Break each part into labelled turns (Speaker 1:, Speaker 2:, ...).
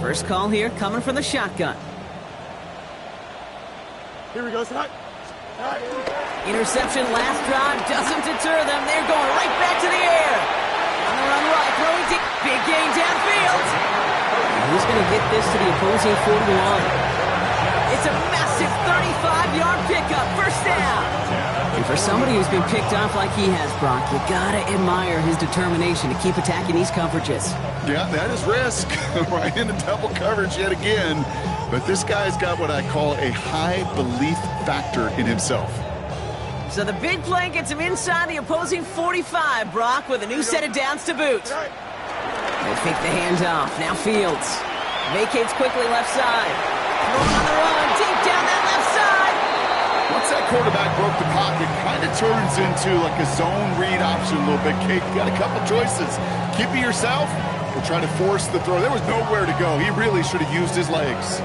Speaker 1: First call here coming from the shotgun.
Speaker 2: Here we go, Scott.
Speaker 1: Interception last drive doesn't deter them. They're going right back to the air. On the run right, throwing deep. Big gain downfield. And he's going to get this to the opposing 41. It's a massive 35-yard pickup. First down. And for somebody who's been picked off like he has, Brock, you gotta admire his determination to keep attacking these coverages.
Speaker 3: Yeah, that is risk. Right into double coverage yet again. But this guy's got what I call a high belief factor in himself.
Speaker 1: So the big play gets him inside the opposing 45, Brock, with a new set of downs to boot. They fake the handoff. Now Fields. Vacates quickly left side. Throwing on the run. Deep down that left side.
Speaker 3: Once that quarterback broke the pocket, kind of turns into like a zone read option a little bit. Kate, you got a couple choices. Keep it yourself or try to force the throw. There was nowhere to go. He really should have used his legs.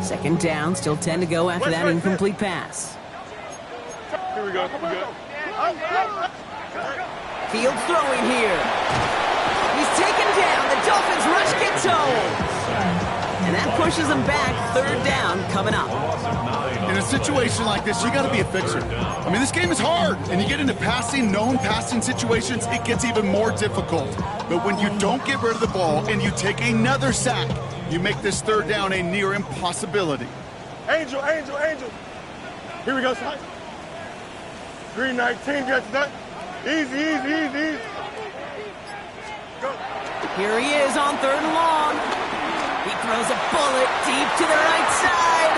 Speaker 1: Second down, still 10 to go after that incomplete pass.
Speaker 2: Here we go.
Speaker 1: Fields throwing here. He's taken down. The Dolphins rush gets home. And that pushes them back. Third down coming up.
Speaker 3: In a situation like this, you got to be a fixer. I mean, this game is hard, and you get into known passing situations, it gets even more difficult. But when you don't get rid of the ball and you take another sack, you make this third down a near impossibility.
Speaker 2: Angel. Here we go, Scott. 319, gets that. Easy. Go.
Speaker 1: Here he is on third and long. He throws a bullet deep to the right side.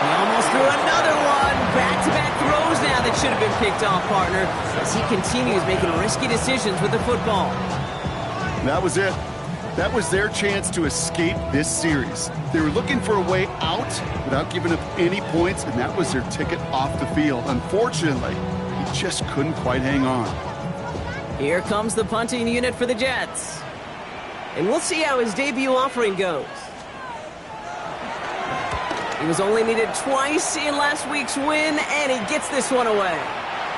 Speaker 1: He almost threw another one. Back-to-back throws now that should have been picked off, partner, as he continues making risky decisions with the football.
Speaker 3: That was it. That was their chance to escape this series. They were looking for a way out without giving up any points, and that was their ticket off the field. Unfortunately, he just couldn't quite hang on.
Speaker 1: Here comes the punting unit for the Jets. And we'll see how his debut offering goes. He was only needed twice in last week's win, and he gets this one away.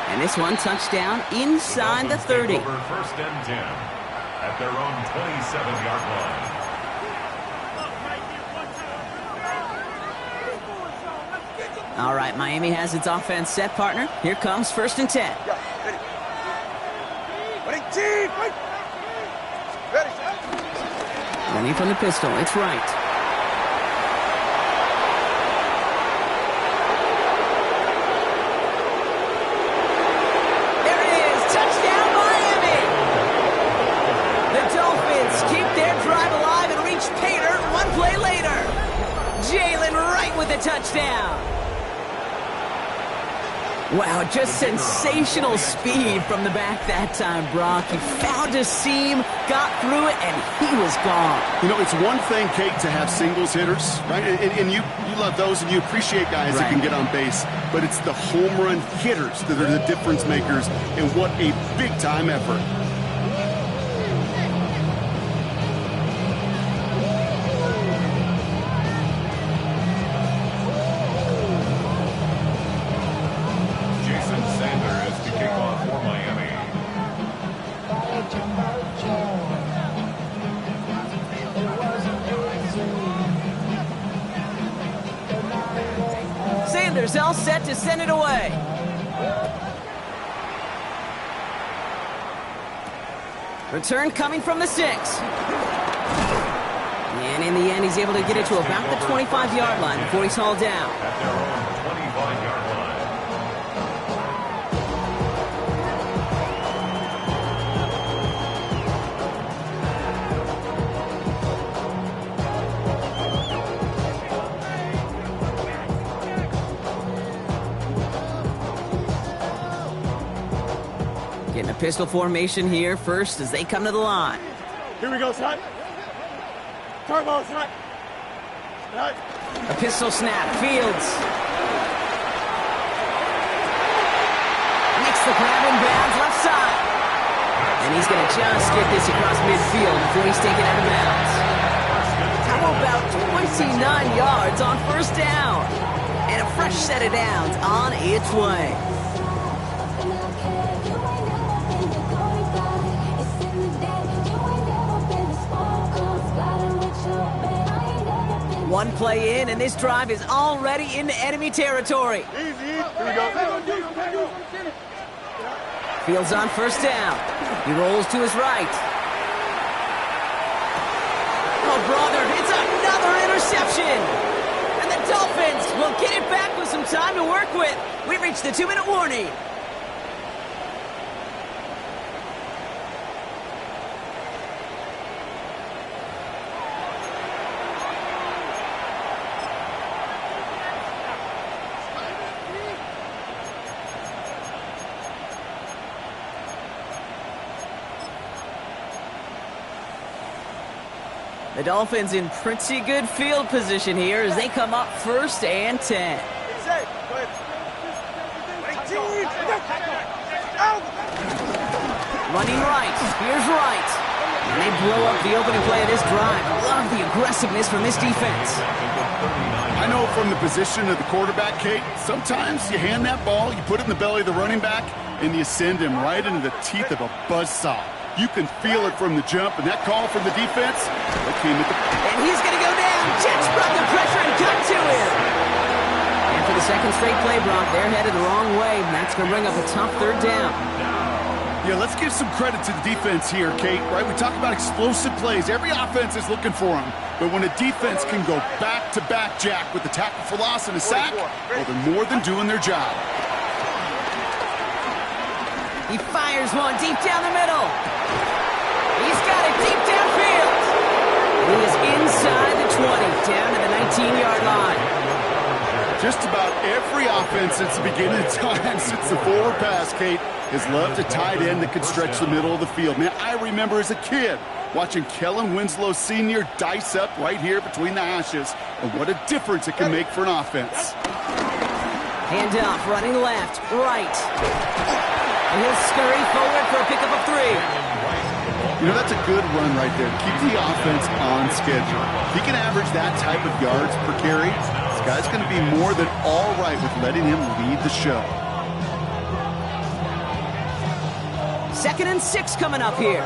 Speaker 1: And this one touchdown inside the 30.
Speaker 4: First and 10 at their own 27-yard line.
Speaker 1: All right, Miami has its offense set, partner. Here comes first and 10. Running from the pistol, it's right. There it is, touchdown Miami! The Dolphins keep their drive alive and reach pay dirt one play later. Jalen Wright with a touchdown. Wow, just sensational speed from the back that time, Brock. He found a seam, got through it, and he was gone.
Speaker 3: You know, it's one thing, Kate, to have singles hitters, right? And you love those, and you appreciate guys that can get on base. But it's the home run hitters that are the difference makers, and what a big-time effort.
Speaker 1: Sanders all set to send it away. Return coming from the 6. And in the end, he's able to get it to about the 25-yard line before he's hauled down.
Speaker 4: At their own 25-yard line.
Speaker 1: Getting a pistol formation here first as they come to the line.
Speaker 2: Here we go, Scott. Turbo, Scott.
Speaker 1: A pistol snap. Fields. Makes the grab in bounds left side. And he's going to just get this across midfield before he's taken out of bounds. How about twice 29 yards on first down. And a fresh set of downs on its way. One play in, and this drive is already into enemy territory.
Speaker 2: Easy. Here we go.
Speaker 1: Fields on first down. He rolls to his right. Oh, brother, it's another interception. And the Dolphins will get it back with some time to work with. We've reached the 2-minute warning. The Dolphins in pretty good field position here as they come up 1st and 10. Running right. Here's right. And they blow up the opening play of this drive. Love the aggressiveness from this defense.
Speaker 3: I know from the position of the quarterback, Kate, sometimes you hand that ball, you put it in the belly of the running back, and you send him right into the teeth of a buzzsaw. You can feel it from the jump, and that call from the defense, that came at the...
Speaker 1: And he's going to go down. Jets brought the pressure and got to him. And for the second straight play, Brock, they're headed the wrong way. And that's going to bring up a tough 3rd down.
Speaker 3: Yeah, let's give some credit to the defense here, Kate, right? We talk about explosive plays. Every offense is looking for them. But when a defense can go back-to-back, Jack, with the tackle for loss and a sack, well, they're more than doing their job.
Speaker 1: He fires one deep down the middle. He's got it deep downfield. He is inside the 20, down to the 19-yard line.
Speaker 3: Just about every offense since the beginning of time, since the forward pass, Kate, has loved a tight end that could stretch the middle of the field. Man, I remember as a kid watching Kellen Winslow Sr. dice up right here between the hashes, and what a difference it can make for an offense.
Speaker 1: Hand off, running left, right. And he'll scurry forward for a pickup of 3.
Speaker 3: You know, that's a good run right there. Keep the offense on schedule. If he can average that type of yards per carry, this guy's going to be more than all right with letting him lead the show.
Speaker 1: 2nd and 6 coming up here.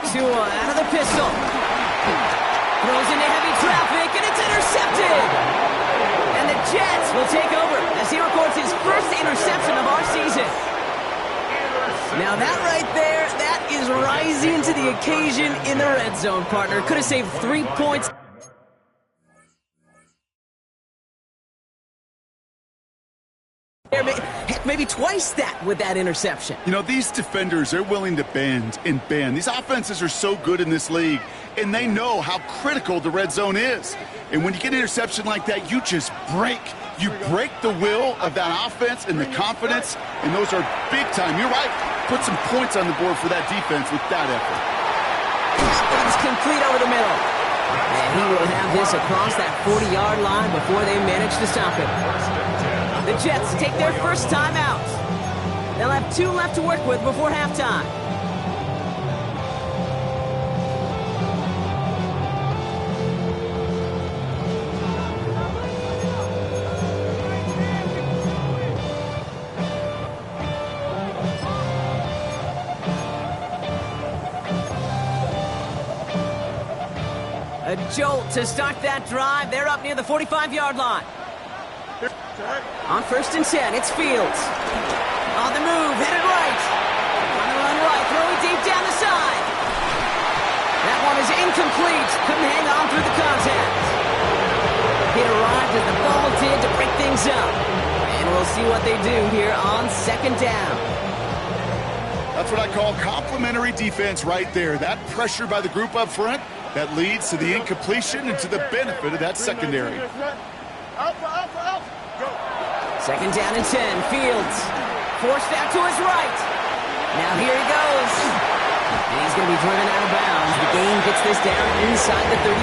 Speaker 1: Tua out of the pistol. Throws into heavy traffic, and it's intercepted. And the Jets will take over as he records his first interception of our season. Now that right there, that is rising to the occasion in the red zone, partner. Could have saved 3 points. Heck, maybe twice that with that interception.
Speaker 3: You know, these defenders, they're willing to bend and bend. These offenses are so good in this league, and they know how critical the red zone is. And when you get an interception like that, you just break. You break the will of that offense and the confidence, and those are big time. You're right. Put some points on the board for that defense with that effort.
Speaker 1: It's complete over the middle. And he will have this across that 40-yard line before they manage to stop it. The Jets take their first time out. They'll have 2 left to work with before halftime. A jolt to start that drive. They're up near the 45-yard line. On 1st and 10, it's Fields. On the move, headed right. On the run right, throwing deep down the side. That one is incomplete. Couldn't hang on through the contact. It arrived as the ball did to break things up. And we'll see what they do here on 2nd down.
Speaker 3: That's what I call complimentary defense right there. That pressure by the group up front, that leads to the incompletion and to the benefit of that secondary.
Speaker 1: 2nd down and 10. Fields forced out to his right. Now here he goes. And he's going to be driven out of bounds. The game gets this down inside the 35.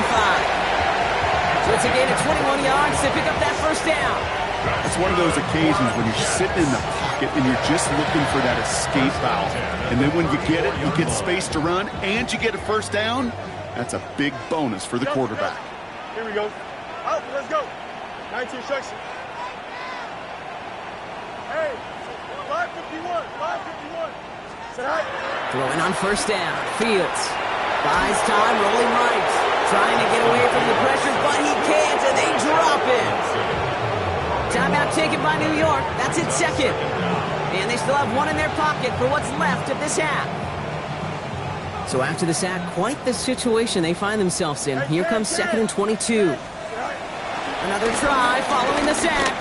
Speaker 1: So it's a gain of 21 yards to pick up that 1st down.
Speaker 3: It's one of those occasions when you're sitting in the pocket and you're just looking for that escape valve. And then when you get it, you get space to run, and you get a first down. That's a big bonus for the quarterback.
Speaker 2: Here we go. Out, let's go. 19 instruction. Hey, 551, 551. Say hi.
Speaker 1: Throwing on first down. Fields buys time, rolling right. Trying to get away from the pressure, but he can't, and they drop it. Timeout taken by New York. That's its second. And they still have one in their pocket for what's left of this half. So after the sack, quite the situation they find themselves in. Here comes 2nd and 22. Another try following the sack.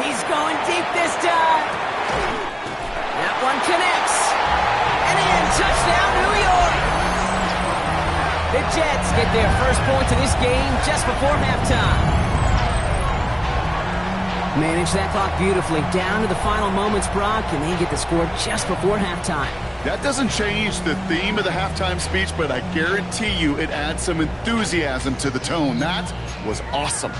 Speaker 1: He's going deep this time. That one connects. And in, touchdown, New York. The Jets get their first points of this game just before halftime. Manage that clock beautifully down to the final moments, Brock, and they get the score just before halftime.
Speaker 3: That doesn't change the theme of the halftime speech, but I guarantee you it adds some enthusiasm to the tone. That was awesome.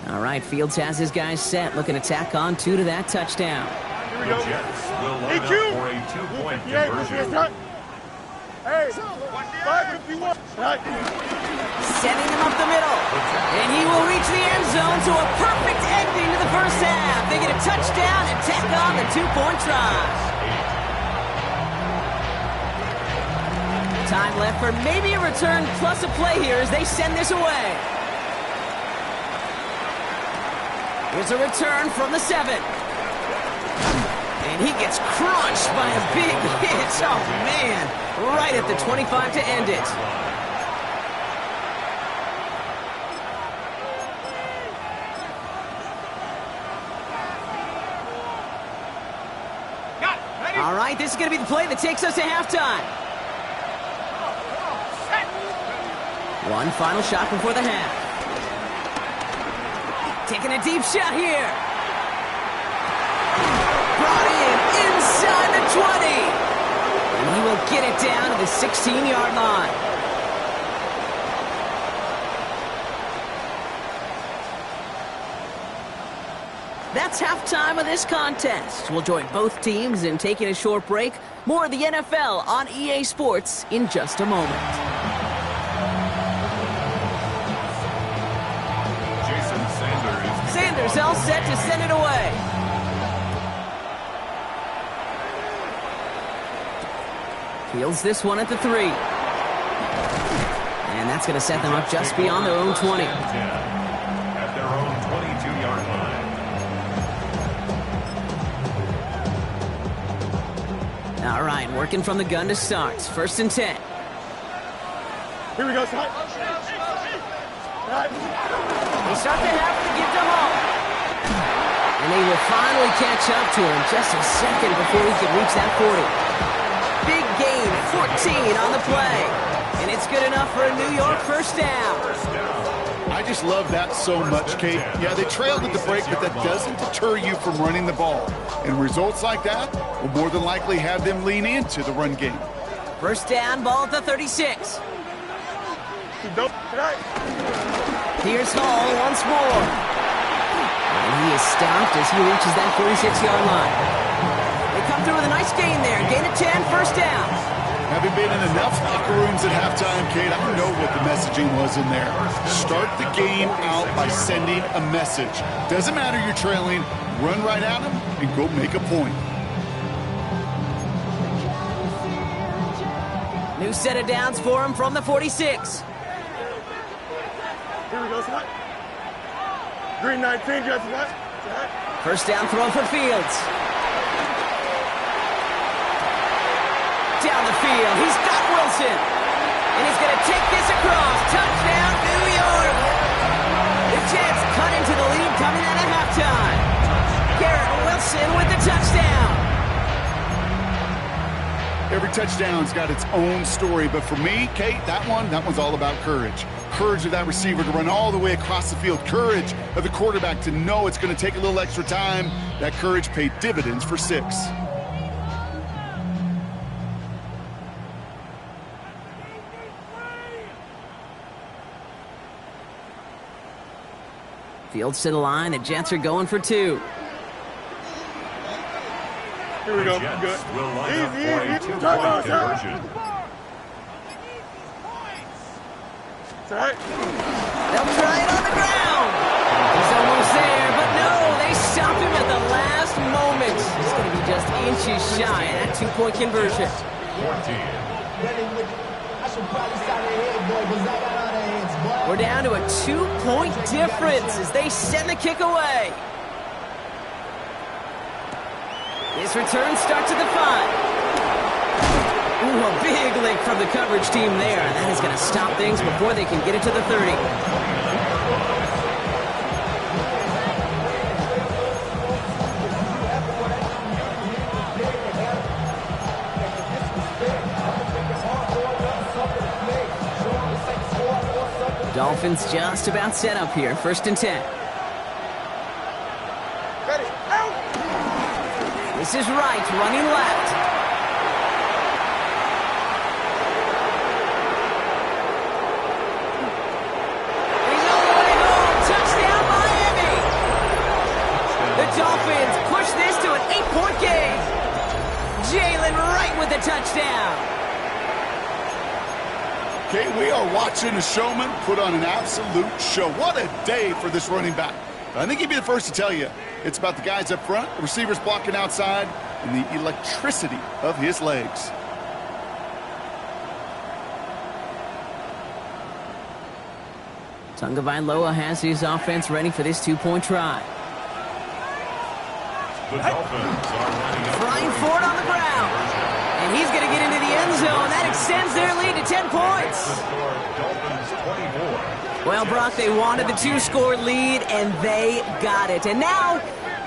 Speaker 1: All right, Fields has his guys set, looking to tack on 2 to that touchdown.
Speaker 2: Here we go.
Speaker 4: The Jets will line up for a 2-point conversion.
Speaker 2: Hey, 551.
Speaker 1: Sending him up the middle. And he will reach the end zone, so a perfect ending to the first half. They get a touchdown and tack on the 2-point try. Time left for maybe a return plus a play here as they send this away. Here's a return from the 7. And he gets crunched by a big hit. Oh, man. Right at the 25 to end it. All right, this is going to be the play that takes us to halftime. One final shot before the half. Taking a deep shot here. Brought in inside the 20. And he will get it down to the 16-yard line. That's halftime of this contest. We'll join both teams in taking a short break. More of the NFL on EA Sports in just a moment. Sanders all set to send it away. Fields this one at the 3. And that's going to set them up just beyond their own 20.
Speaker 4: At their own 22-yard line.
Speaker 1: All right, working from the gun to start. 1st and 10.
Speaker 2: Here we go, son.
Speaker 1: They start the half to get to home. And they will finally catch up to him just a second before he can reach that 40. Big gain, 14 on the play. And it's good enough for a New York first down.
Speaker 3: I just love that so much, Kate. Yeah, they trailed at the break, but that doesn't deter you from running the ball. And results like that will more than likely have them lean into the run game.
Speaker 1: First down, ball at the 36. Here's Hall once more. And he is stopped as he reaches that 46-yard line. They come through with a nice gain there. Gain of 10, first down.
Speaker 3: Having been in enough locker rooms at halftime, Kate, I know what the messaging was in there. Start the game out by sending a message. Doesn't matter you're trailing, run right at them and go make a point.
Speaker 1: New set of downs for him from the 46.
Speaker 2: Here we go, son. Green 19, just that.
Speaker 1: First down throw for Fields. Down the field, he's got Wilson. And he's going to take this across. Touchdown, New York. The Jets cut into the lead coming out of halftime. Garrett Wilson with the touchdown.
Speaker 3: Every touchdown's got its own story, but for me, Kate, that one's all about courage. Courage of that receiver to run all the way across the field. Courage of the quarterback to know it's going to take a little extra time. That courage paid dividends for 6.
Speaker 1: Fields to the line. The Jets are going for 2.
Speaker 2: Here we go.
Speaker 4: The Jets
Speaker 2: Good.
Speaker 4: will line up for a
Speaker 2: Easy.
Speaker 4: two-point
Speaker 2: Timeout,
Speaker 4: conversion.
Speaker 2: It's all right.
Speaker 1: They'll try it on the ground. He's almost there, but no, they stop him at the last moment. It's going to be just inches shy of that 2-point conversion.
Speaker 4: 14.
Speaker 1: We're down to a 2-point difference as they send the kick away. His return starts at the 5. Ooh, a big lick from the coverage team there. And that is going to stop things before they can get it to the 30. Dolphins just about set up here. 1st and 10.
Speaker 2: Ready. Out.
Speaker 1: This is Wright running left. He's all the way home. Touchdown, Miami. The Dolphins push this to an 8-point game. Jalen Wright with the touchdown.
Speaker 3: Okay, we are watching a showman put on an absolute show. What a day for this running back. I think he'd be the first to tell you. It's about the guys up front, the receivers blocking outside, and the electricity of his legs.
Speaker 1: Tagovailoa has his offense ready for this 2-point try.
Speaker 4: The Dolphins are lining up.
Speaker 1: Flying forward on the ground. And he's going to get into the end zone. That extends their lead to 10 points.
Speaker 4: The score, Dolphins 24.
Speaker 1: Well, Brock, they wanted the 2-score lead, and they got it. And now,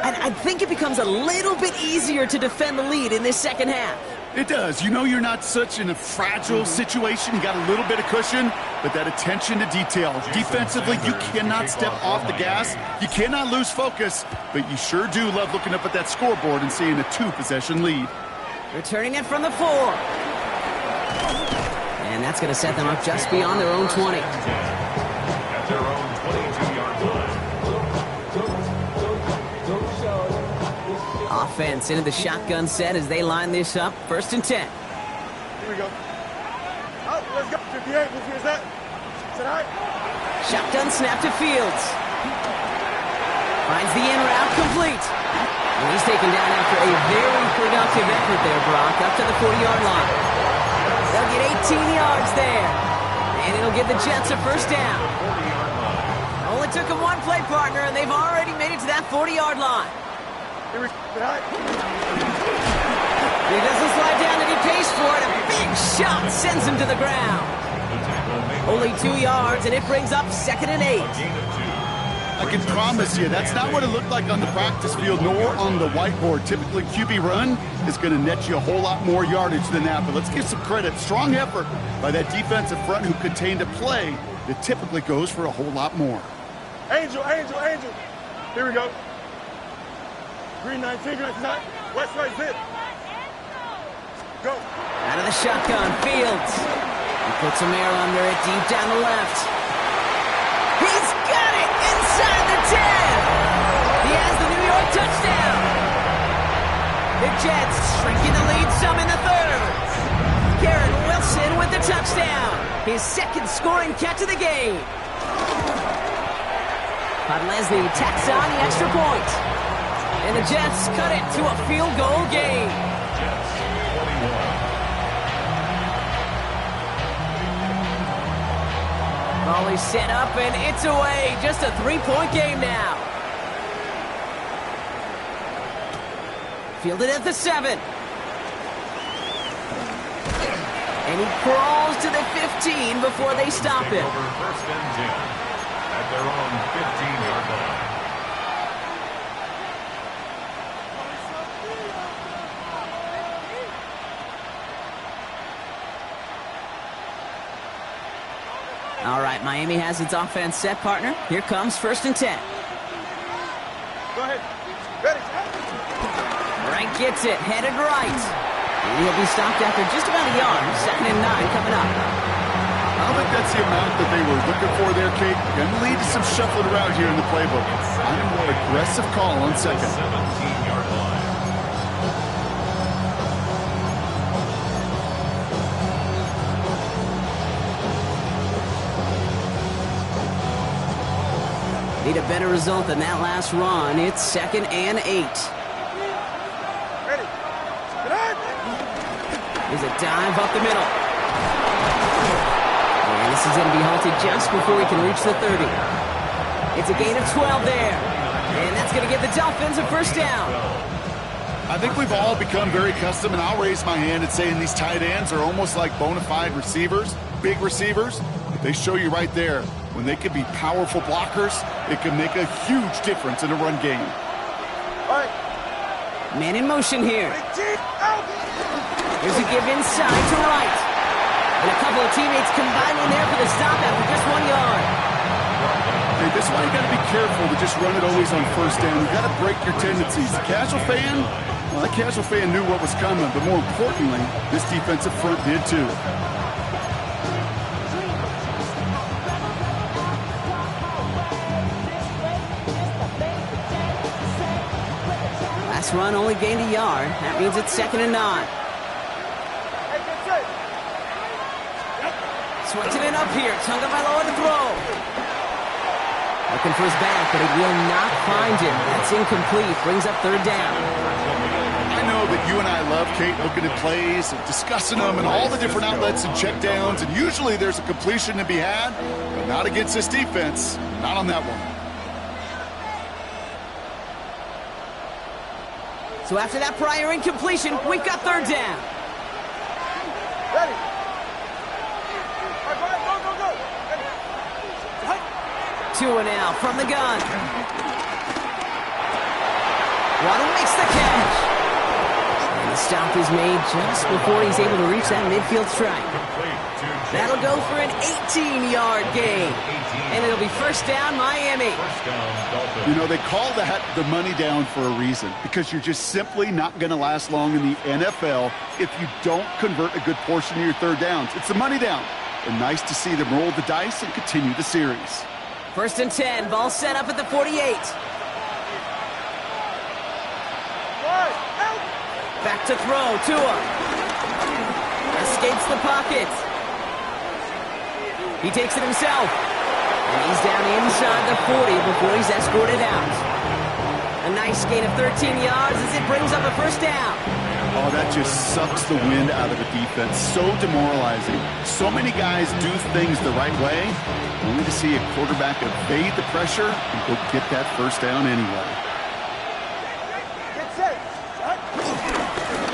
Speaker 1: I think it becomes a little bit easier to defend the lead in this second half.
Speaker 3: It does. You know you're not such in a fragile situation. You got a little bit of cushion, but that attention to detail. Defensively, you cannot step off the gas. You cannot lose focus, but you sure do love looking up at that scoreboard and seeing a 2-possession lead.
Speaker 1: Returning it from the 4. And that's going to set them up just beyond their own 20.
Speaker 4: At their own 22-yard line.
Speaker 1: Offense into the shotgun set as they line this up. 1st and 10.
Speaker 2: Here we go. Out. Let's go. 58. Who's that? Is that all right?
Speaker 1: Shotgun snap to Fields. Finds the in route complete. And he's taken down after a very productive effort there, Brock, up to the 40-yard line. They'll get 18 yards there. And it'll give the Jets a 1st down. Only took them one play, partner, and they've already made it to that 40-yard line.
Speaker 2: Here we go. All right.
Speaker 1: He doesn't slide down and he pays for it. A big shot sends him to the ground. Only 2 yards, and it brings up 2nd and 8.
Speaker 3: I can promise you, that's not what it looked like on the practice field nor on the whiteboard. Typically, QB run is going to net you a whole lot more yardage than that. But let's give some credit. Strong effort by that defensive front who contained a play that typically goes for a whole lot more.
Speaker 2: Angel. Here we go. Green 19, green 9. West right zip. Go.
Speaker 1: Out of the shotgun, Fields. He puts some air under it deep down the left. He's got it inside the 10. He has the New York touchdown. The Jets shrinking the lead some in the 3rd. Garrett Wilson with the touchdown. His 2nd scoring catch of the game. Podlesny tacks on the extra point. And the Jets cut it to a field goal game.
Speaker 4: Jets 21.
Speaker 1: Ball is set up and it's away. Just a 3-point game now. Fielded at the 7. And he crawls to the 15 before they stop him.
Speaker 4: Over 1st and 10 at their own 15-yard line.
Speaker 1: All right, Miami has its offense set, partner. Here comes 1st and 10.
Speaker 2: Go ahead. Ready.
Speaker 1: Wright gets it, headed right. And he'll be stopped after just about a yard. 2nd and 9 coming up.
Speaker 3: I don't think that's the amount that they were looking for there, Kate. Going to lead to some shuffling around here in the playbook. I'm a more aggressive call on second.
Speaker 4: 17-yard line.
Speaker 1: Need a better result than that last run. It's 2nd and 8.
Speaker 2: Ready. Get on.
Speaker 1: Here's a dive up the middle. And this is going to be halted just before he can reach the 30. It's a gain of 12 there. And that's going to give the Dolphins a first down.
Speaker 3: I think we've all become very accustomed, and I'll raise my hand and saying these tight ends are almost like bona fide receivers, big receivers. But they show you right there, when they can be powerful blockers, it can make a huge difference in a run game.
Speaker 2: All right.
Speaker 1: Man in motion here.
Speaker 2: Out.
Speaker 1: Here's a give inside to right. And a couple of teammates combining there for the stop after just 1 yard.
Speaker 3: Hey, this is why you got to be careful to just run it always on first down. You got to break your tendencies. The casual fan, well, that casual fan knew what was coming, but more importantly, this defensive front did too.
Speaker 1: Last run only gained a yard. That means it's 2nd and 9. Switching it up here. Tagovailoa to throw. Looking for his back, but he will not find him. That's incomplete. Brings up 3rd down.
Speaker 3: I know that you and I love, Kate, looking at plays and discussing them and all the different outlets and checkdowns, and usually there's a completion to be had, but not against this defense. Not on that one.
Speaker 1: So after that prior incompletion, we've got 3rd down.
Speaker 2: Ready. All right, go, go, go. Ready.
Speaker 1: Tua now from the gun. Waddle makes the catch. And the stop is made just before he's able to reach that midfield strike. That'll go for an 18-yard gain. And it'll be first down, Miami.
Speaker 3: You know, they call that the money down for a reason, because you're just simply not going to last long in the NFL if you don't convert a good portion of your 3rd downs. It's the money down. And nice to see them roll the dice and continue the series.
Speaker 1: 1st and 10, ball set up at the 48. Back to throw, Tua. Escapes the pocket. He takes it himself. And he's down inside the 40 before he's escorted out. A nice gain of 13 yards as it brings up a first down.
Speaker 3: Oh, that just sucks the wind out of a defense. So demoralizing. So many guys do things the right way, only to see a quarterback evade the pressure and go get that first down anyway.
Speaker 2: Get set.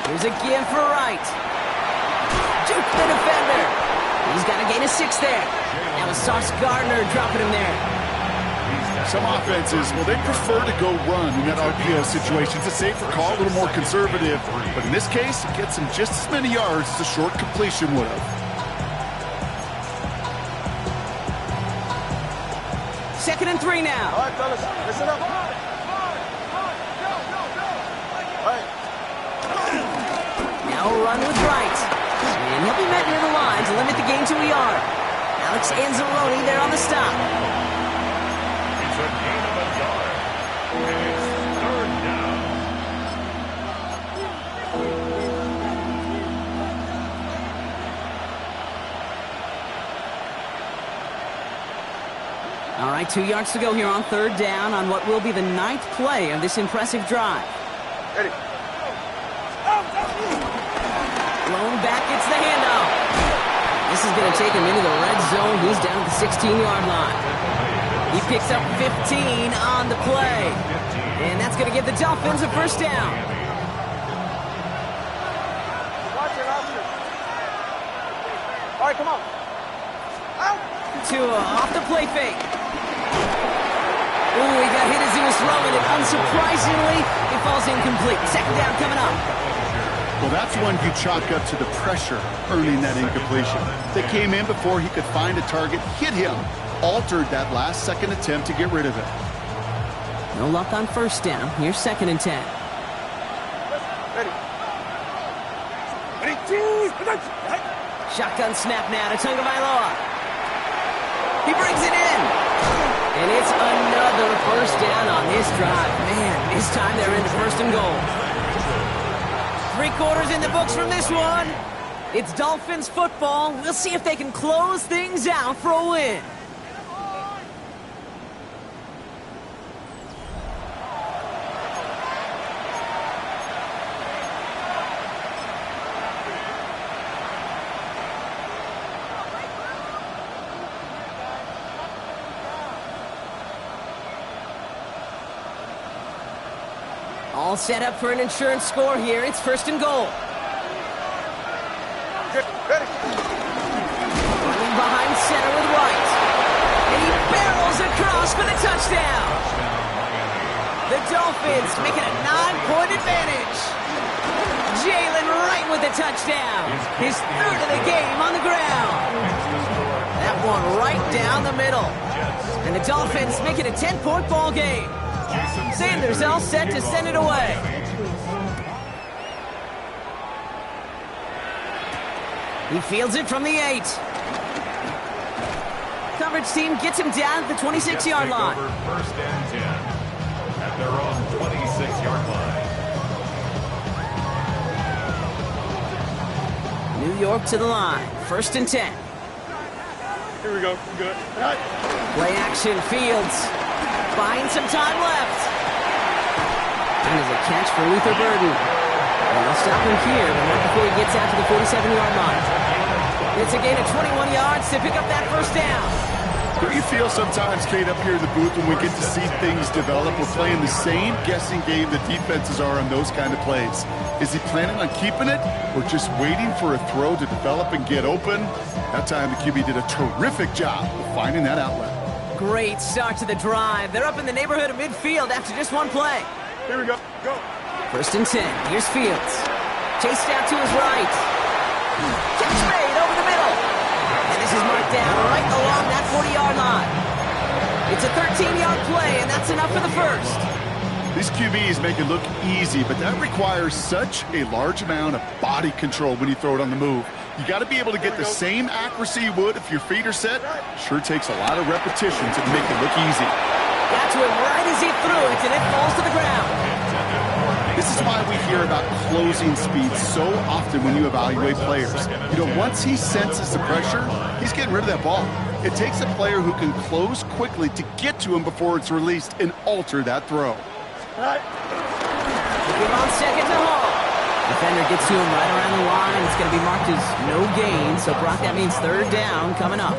Speaker 1: Here's a give for right. Juke the defender. He's got a gain of 6 there. That was Sauce Gardner dropping him there.
Speaker 3: Some offenses, well, they prefer to go run in that RPO situation. It's a safer call, a little more conservative. But in this case, it gets him just as many yards as a short completion would have.
Speaker 1: 2nd and 3 now.
Speaker 2: All right, fellas, listen up. All right.
Speaker 1: Now a run with right. And he'll be met near the line to limit the gain to a yard. Alex Anzalone there on the stop.
Speaker 4: It's a gain of a yard. And it's 3rd down.
Speaker 1: All right, 2 yards to go here on 3rd down on what will be the 9th play of this impressive drive.
Speaker 2: Ready.
Speaker 1: Blown back, it's the handoff. This is going to take him into the red zone. He's down at the 16-yard line. He picks up 15 on the play. And that's going to give the Dolphins a first down.
Speaker 2: Watch it, officer. All right, come on. Out.
Speaker 1: Tua off the play fake. Ooh, he got hit as he was throwing it. Unsurprisingly, it falls incomplete. 2nd down coming up.
Speaker 3: Well, that's one you chalk up to the pressure earning that incompletion. They came in before he could find a target, hit him, altered that last second attempt to get rid of it.
Speaker 1: No luck on first down. Here's 2nd and 10.
Speaker 2: Ready. Ready.
Speaker 1: Shotgun snap now to Tagovailoa. He brings it in. And it's another first down on this drive. Man, this time they're into first and goal. 3 quarters in the books from this one. It's Dolphins football. We'll see if they can close things out for a win. All set up for an insurance score here. It's first and goal. Running behind center with White. And he barrels across for the touchdown. The Dolphins make it a 9-point advantage. Jalen Wright with the touchdown. His 3rd of the game on the ground. That one right down the middle. And the Dolphins make it a 10-point ball game. Sanders all set to send it away. He fields it from the 8. Coverage team gets him down at the 26-yard line.
Speaker 4: First and 10 at their own 26-yard line.
Speaker 1: New York to the line. First and 10.
Speaker 2: Here we go. Good.
Speaker 1: Play action, Fields. Buying some time left. And there's a catch for Luther Burden. And they'll stop him here, but not before he gets out to the 47-yard line. It's a gain of 21 yards to pick up that first down.
Speaker 3: Do you feel sometimes, Kate, up here in the booth when we get to see things develop, we're playing the same guessing game the defenses are on those kind of plays? Is he planning on keeping it or just waiting for a throw to develop and get open? That time the QB did a terrific job of finding that outlet.
Speaker 1: Great start to the drive. They're up in the neighborhood of midfield after just one play.
Speaker 2: Here we go. Go.
Speaker 1: First and 10. Here's Fields. Chased out to his right. Catch made over the middle. And this is marked down right along that 40-yard line. It's a 13-yard play, and that's enough for the first.
Speaker 3: These QBs make it look easy, but that requires such a large amount of body control when you throw it on the move. You got to be able to get the same accuracy you would if your feet are set. Sure takes a lot of repetition to make it look easy.
Speaker 1: Got to him right as he threw it, and it falls to the ground.
Speaker 3: This is why we hear about closing speed so often when you evaluate players. You know, once he senses the pressure, he's getting rid of that ball. It takes a player who can close quickly to get to him before it's released and alter that throw.
Speaker 1: Give on second to Hall. Defender gets to him right around the line. It's going to be marked as no gain. So, Brock, that means third down coming up.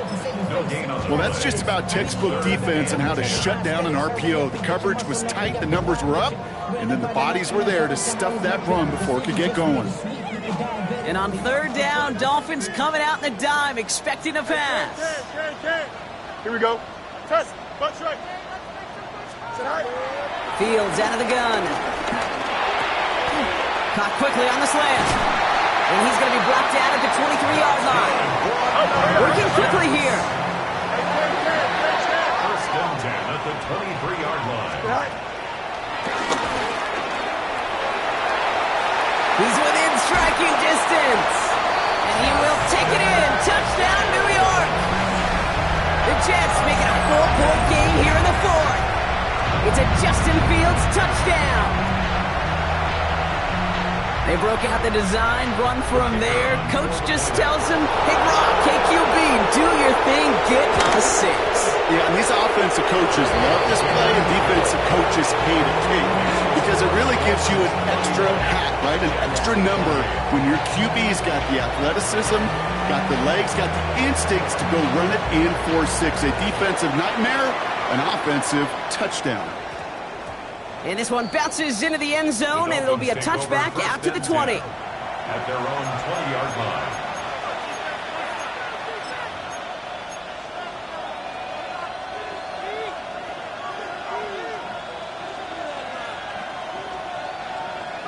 Speaker 3: Well, that's just about textbook defense and how to shut down an RPO. The coverage was tight, the numbers were up, and then the bodies were there to stuff that run before it could get going.
Speaker 1: And on third down, Dolphins coming out in the dime, expecting a pass.
Speaker 2: Here we go. Test. Butt strike. Sit high.
Speaker 1: Fields out of the gun. Caught quickly on the slant. And he's going to be blocked out at the 23-yard line. Working quickly here.
Speaker 4: First and 10 at the 23-yard line.
Speaker 1: He's within striking distance. And he will take it in. Touchdown, New York. The Jets make it a 4-point game here in the fourth. It's a Justin Fields touchdown. They broke out the design, run for him there. Coach just tells him, hey, Brock, KQB, do your thing, get a 6.
Speaker 3: Yeah, and these offensive coaches love this play, and defensive coaches hate it, too, because it really gives you an extra hat, right, an extra number when your QB's got the athleticism, got the legs, got the instincts to go run it in 4-6. A defensive nightmare, an offensive touchdown.
Speaker 1: And this one bounces into the end zone, and it'll be a touchback out to the 20.
Speaker 4: At their own 20-yard line.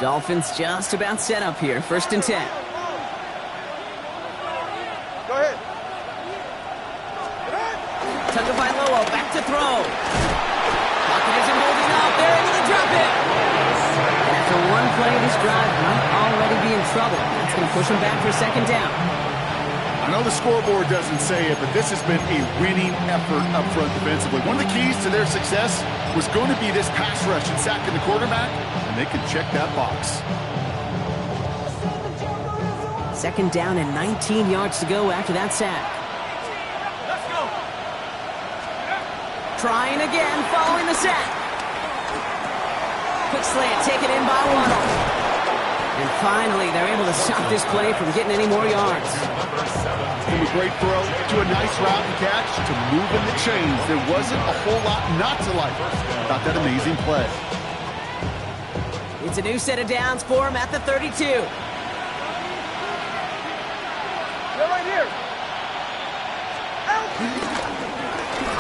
Speaker 1: Dolphins just about set up here. First and 10.
Speaker 2: Go ahead.
Speaker 1: Tugged by Lowell, back to throw. Pocket isn't holding up. They're able to drop it. And after one play, this drive might already be in trouble. That's going to push him back for second down.
Speaker 3: I I know the scoreboard doesn't say it, but this has been a winning effort up front defensively. One of the keys to their success was going to be this pass rush and sacking the quarterback, and they can check that box.
Speaker 1: Second down and 19 yards to go after that sack.
Speaker 2: Let's go.
Speaker 1: Trying again, following the sack. Quick slant taken in by Waddle. And finally, they're able to stop this play from getting any more yards.
Speaker 3: From a great throw to a nice route and catch to moving the chains. There wasn't a whole lot not to like about that amazing play.
Speaker 1: It's a new set of downs for him at the 32.
Speaker 2: They're right here. Out.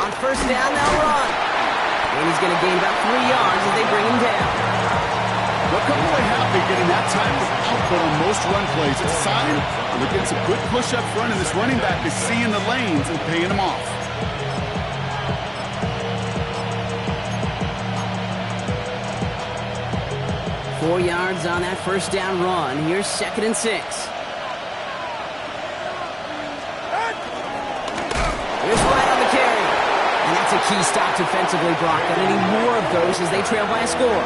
Speaker 1: On first down, they'll run. And he's going to gain about 3 yards as they bring him down.
Speaker 3: They'll come away happy getting that type of output on most run plays. It's a sign they're getting some good push up front, and this running back is seeing the lanes and paying them off.
Speaker 1: Four yards on that first down run. Here's 2nd and 6. Here's White on the carry. And that's a key stop defensively, Brock. Got any more of those as they trail by a score.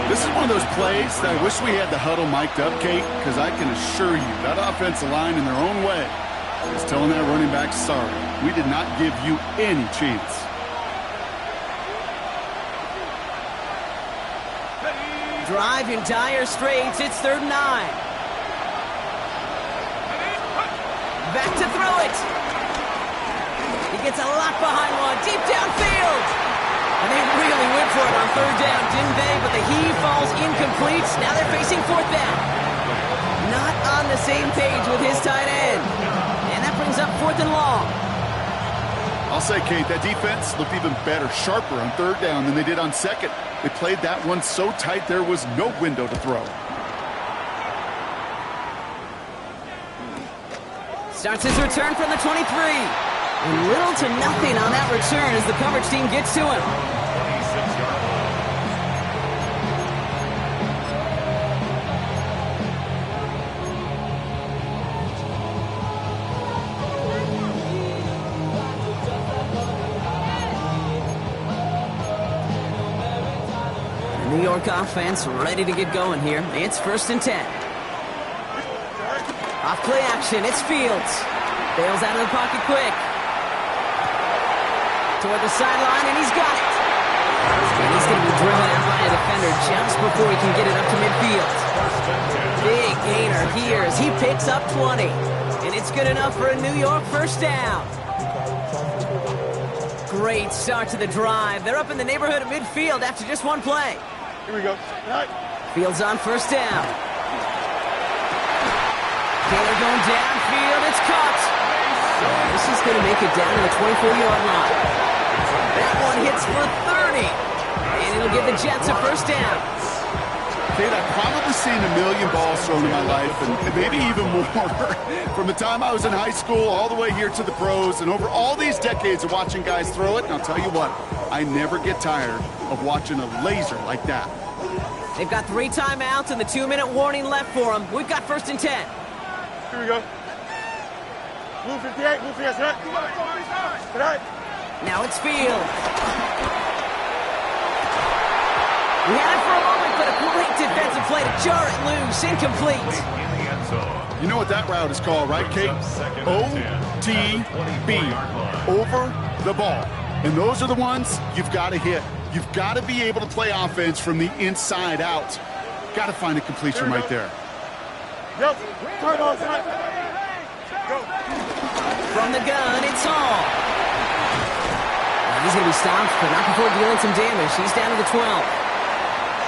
Speaker 3: This is one of those plays that I wish we had the huddle mic'd up, Kate, because I can assure you that offensive line in their own way is telling that running back, sorry, we did not give you any chance.
Speaker 1: Drive in dire straits. It's 3rd and 9. Back to throw it. He gets a lot behind one. Deep downfield. And they really went for it on 3rd down, didn't they? But the heave falls incomplete. Now they're facing 4th down. Not on the same page with his tight end. And that brings up 4th and long.
Speaker 3: I'll say, Kate, that defense looked even better, sharper on 3rd down than they did on 2nd. They played that one so tight there was no window to throw.
Speaker 1: Starts his return from the 23. And little to nothing on that return as the coverage team gets to him. The New York offense ready to get going here. It's 1st and 10. Off play action, it's Fields. Bails out of the pocket quick. Toward the sideline, and he's got it. And he's going to be driven out by a defender just before he can get it up to midfield. Big gainer here as he picks up 20. And it's good enough for a New York first down. Great start to the drive. They're up in the neighborhood of midfield after just one play.
Speaker 2: Here we go. Right.
Speaker 1: Fields on first down. Taylor going downfield. It's caught. This is going to make it down to the 24-yard line. That one hits for 30. And it'll give the Jets a first down.
Speaker 3: Kate, I've probably seen a million balls thrown in my life, and maybe even more. From the time I was in high school all the way here to the pros, and over all these decades of watching guys throw it, and I'll tell you what, I never get tired of watching a laser like that.
Speaker 1: They've got 3 timeouts and the 2-minute warning left for them. We've got 1st and 10.
Speaker 2: Here we go. Blue 58, blue 58, tonight.
Speaker 1: Now it's Fields. We had it for a moment, but a great defensive play to jar it loose. Incomplete.
Speaker 3: You know what that route is called, right, Kate? OTB. Over the ball. And those are the ones you've got to hit. You've got to be able to play offense from the inside out. Got to find a completion right there.
Speaker 2: Yo, turn on tonight. Go.
Speaker 1: From the gun, it's Hall. He's going to be stopped, but not before dealing some damage. He's down to the 12.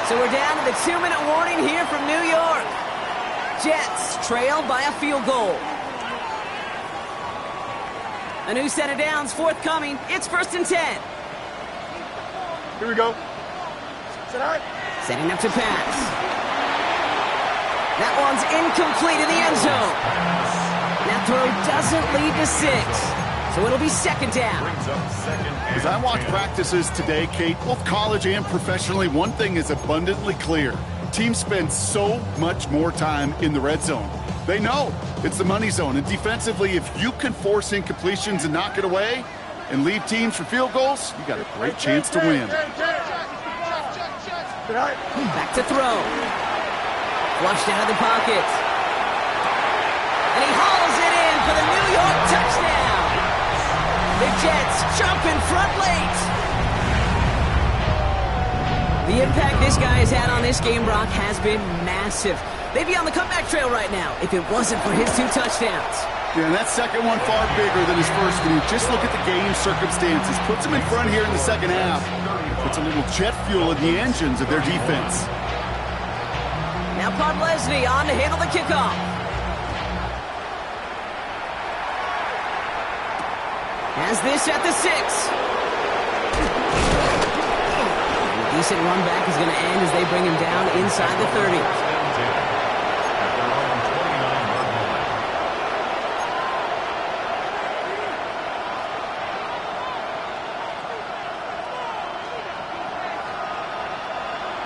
Speaker 1: So we're down to the 2-minute warning here from New York. Jets trail by a field goal. A new set of downs forthcoming. It's 1st and 10.
Speaker 2: Here we go. Tonight.
Speaker 1: Setting up to pass. That one's incomplete in the end zone. That throw doesn't lead to 6. So it'll be 2nd down.
Speaker 3: As I watch practices today, Kate, both college and professionally, one thing is abundantly clear. Teams spend so much more time in the red zone. They know it's the money zone. And defensively, if you can force incompletions and knock it away and leave teams for field goals, you got a great chance to win.
Speaker 1: Back to throw. Flushed out of the pocket. And he hauls it in for the New York touchdown. The Jets jump in front late. The impact this guy has had on this game, Brock, has been massive. They'd be on the comeback trail right now if it wasn't for his 2 touchdowns.
Speaker 3: Yeah, and that second one far bigger than his first one. Just look at the game circumstances. Puts him in front here in the second half. Puts a little jet fuel in the engines of their defense.
Speaker 1: Now Podlesny on to handle the kickoff. Has this at the 6. And a decent run back is going to end as they bring him down inside the 30.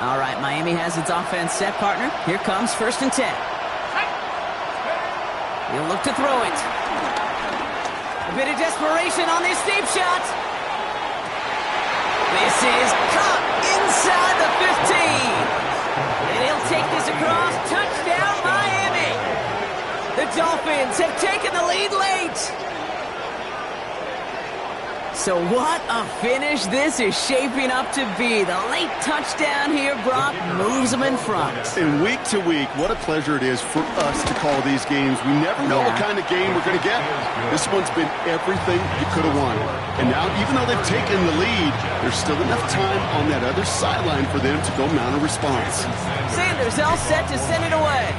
Speaker 1: All right, Miami has its offense set, partner. Here comes 1st and 10. He'll look to throw it. A bit of desperation on this deep shot. This is caught inside the 15. And he'll take this across. Touchdown, Miami. The Dolphins have taken the lead late. So what a finish this is shaping up to be. The late touchdown here, Brock, moves them in front.
Speaker 3: And week to week, what a pleasure it is for us to call these games. We never know what kind of game we're going to get. This one's been everything you could have wanted. And now, even though they've taken the lead, there's still enough time on that other sideline for them to go mount a response.
Speaker 1: Sanders all set to send it away.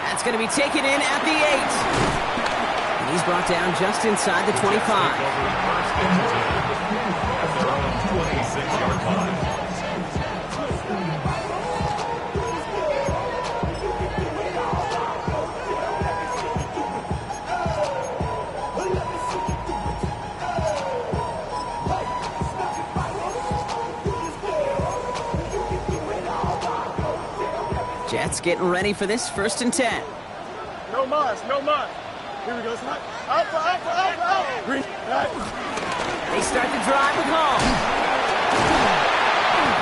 Speaker 1: That's going to be taken in at the 8. He's brought down just inside the 25. Jets getting ready for this 1st and 10.
Speaker 2: No mas, no mas. Here we go, Snap. Up. Green.
Speaker 1: They start the drive with home.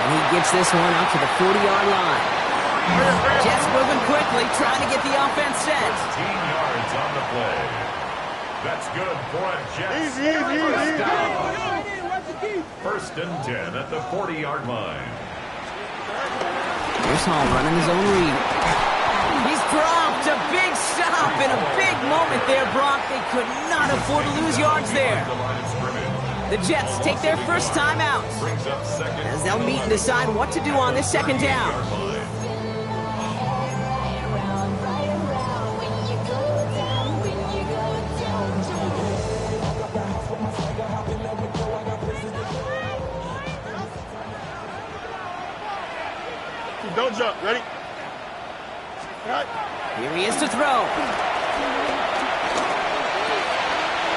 Speaker 1: And he gets this one up to the 40-yard line. Jets moving quickly, trying to get the offense set.
Speaker 4: 15 yards on the play. That's good for a Jets.
Speaker 2: Easy.
Speaker 4: 1st and 10 at the 40-yard line.
Speaker 1: Here's Hall running his own read. He's dropped a big stop in a big moment there, Brock. They could not afford to lose yards there. The Jets take their first time out as they'll meet and decide what to do on this 2nd down.
Speaker 2: Don't jump. Ready?
Speaker 1: Here he is to throw.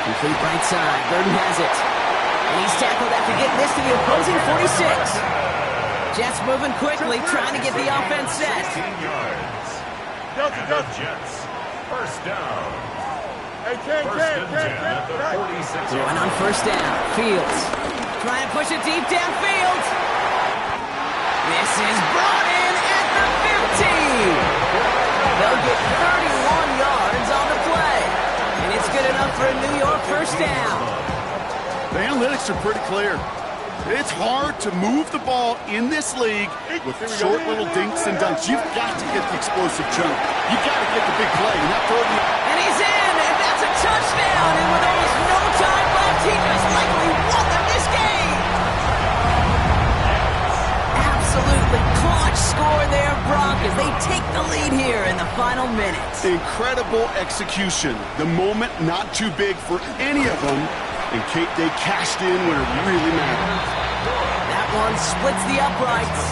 Speaker 1: Complete right side. Burden has it. And he's tackled after getting this to the opposing 46. Jets moving quickly, trying to get the offense set.
Speaker 4: 16 yards. And the Jets, 1st down.
Speaker 2: Hey, Ken.
Speaker 4: At the 46.
Speaker 1: Throwing on 1st down. Fields trying to push it deep downfield. This is brought in at the 50. They'll get 31 yards on the play. And it's good enough for a New York 1st down.
Speaker 3: The analytics are pretty clear. It's hard to move the ball in this league with short little dinks and dunks. You've got to get the explosive jump. You've got to get the big play.
Speaker 1: And he's in, and that's a touchdown. And with almost no time left, he just likely won them this game. Absolutely clutch score there, Brock, as they take the lead here in the final minutes.
Speaker 3: Incredible execution. The moment not too big for any of them. And Kate, they cashed in when it really mattered.
Speaker 1: That one splits the uprights.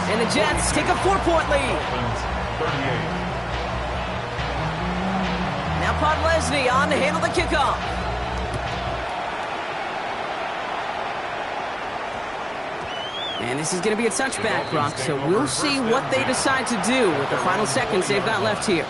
Speaker 1: And the Jets take a 4-point lead. Now Podlesny on to handle the kickoff. And this is going to be a touchback, Brock, so we'll see what they decide to do with the final seconds they've got left here.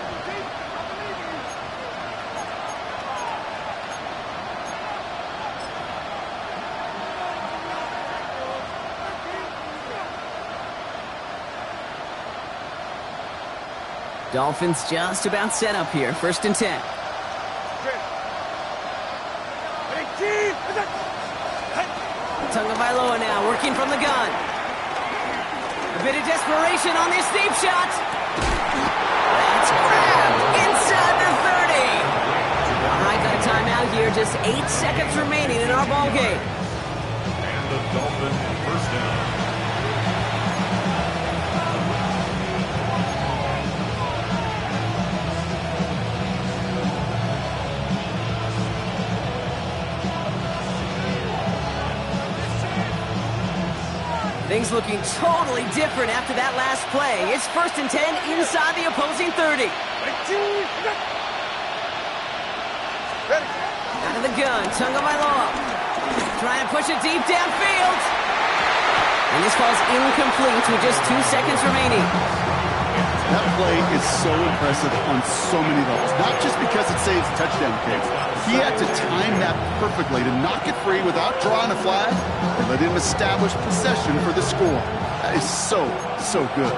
Speaker 1: Dolphins just about set up here. 1st and 10. Tagovailoa now working from the gun. A bit of desperation on this deep shot. That's grabbed inside the 30. All right, got a timeout here. Just 8 seconds remaining in our ball game.
Speaker 4: And the Dolphins 1st down.
Speaker 1: Things looking totally different after that last play. It's 1st and 10 inside the opposing 30. Out of the gun, Tagovailoa. Trying to push it deep downfield. And this falls incomplete with just 2 seconds remaining.
Speaker 3: That play is so impressive on so many levels. Not just because it saves touchdown kicks. He had to time that perfectly to knock it free without drawing a flag and let him establish possession for the score. That is so, so good.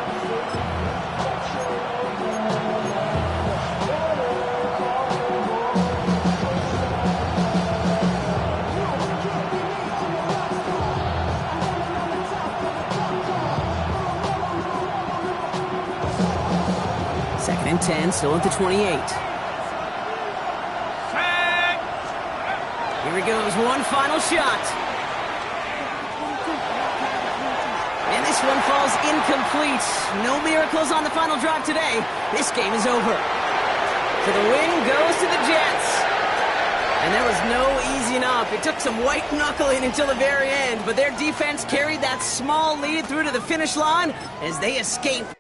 Speaker 1: Second and 10, still at the 28. Here he goes, one final shot. And this one falls incomplete. No miracles on the final drive today. This game is over. So the win goes to the Jets. And there was no easing up. It took some white knuckling until the very end, but their defense carried that small lead through to the finish line as they escaped.